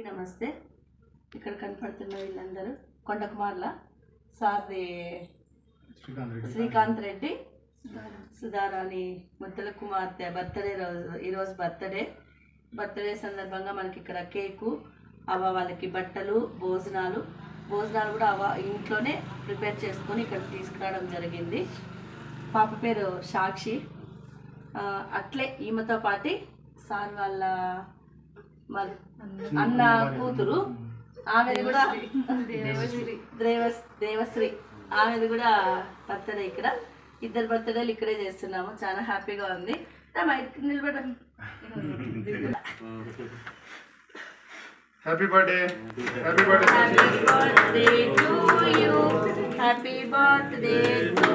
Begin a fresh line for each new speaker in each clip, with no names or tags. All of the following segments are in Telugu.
నమస్తే. ఇక్కడ కనపడుతున్న వీళ్ళందరూ కొండకుమార్ల సార్ది శ్రీకాంత్ రెడ్డి సుధారాణి ముద్దల కుమార్తె బర్త్డే ఈరోజు బర్త్డే సందర్భంగా మనకి ఇక్కడ కేకు వాళ్ళకి బట్టలు భోజనాలు కూడా ఇంట్లోనే ప్రిపేర్ చేసుకొని ఇక్కడ తీసుకురావడం జరిగింది. పాప పేరు సాక్షి. అట్లే ఈమెతో పాటు సార్ వాళ్ళ అన్న కూతురు ఆమెది కూడా దేవశ్రీ ఆమెది కూడా బర్త్డే. ఇక్కడ ఇద్దరు బర్త్డేలు ఇక్కడే చేస్తున్నాము. చాలా హ్యాపీగా ఉంది. నిలబడండి.
Happy birthday
to you. Happy birthday to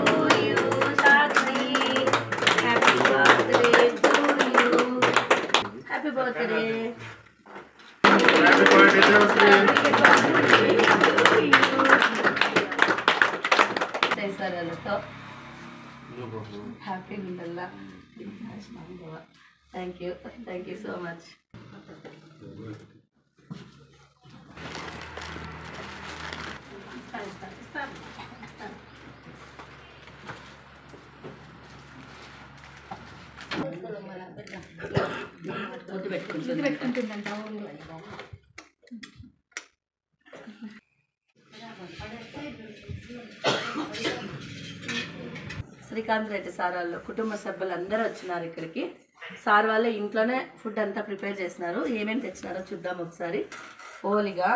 you Sakshi. Happy birthday to you. Happy birthday. Happy ఉండల్లా. Thank you so much. పెట్టుకుంటుందంట. శ్రీకాంత్ రెడ్డి సార్ వాళ్ళు కుటుంబ సభ్యులు అందరూ వచ్చినారు ఇక్కడికి. సార్ వాళ్ళే ఇంట్లోనే ఫుడ్ అంతా ప్రిపేర్ చేసినారు. ఏమేమి తెచ్చినారో చూద్దాం ఒకసారి. ఓలిగా,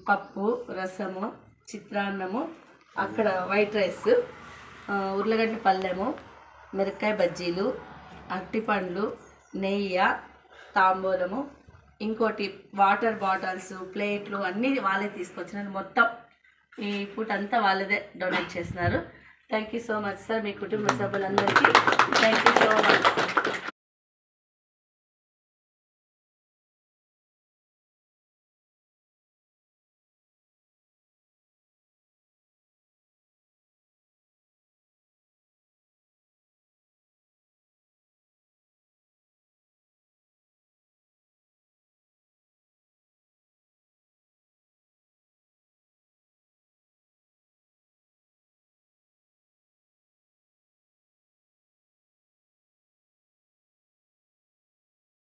పప్పు, రసము, చిత్రాన్నము, అక్కడ వైట్ రైస్, ఉర్లగడ్డ పళ్ళెము, మిరపకాయ బజ్జీలు, అరటిపండ్లు, నెయ్యి, తాంబూలము, ఇంకోటి వాటర్ బాటిల్స్, ప్లేట్లు అన్నీ వాళ్ళే తీసుకొచ్చినారు. మొత్తం ఈ ఫుడ్ అంతా వాళ్ళదే డొనేట్ చేసినారు. Thank you so much sir. మీ కుటుంబ సభ్యులందరికీ థ్యాంక్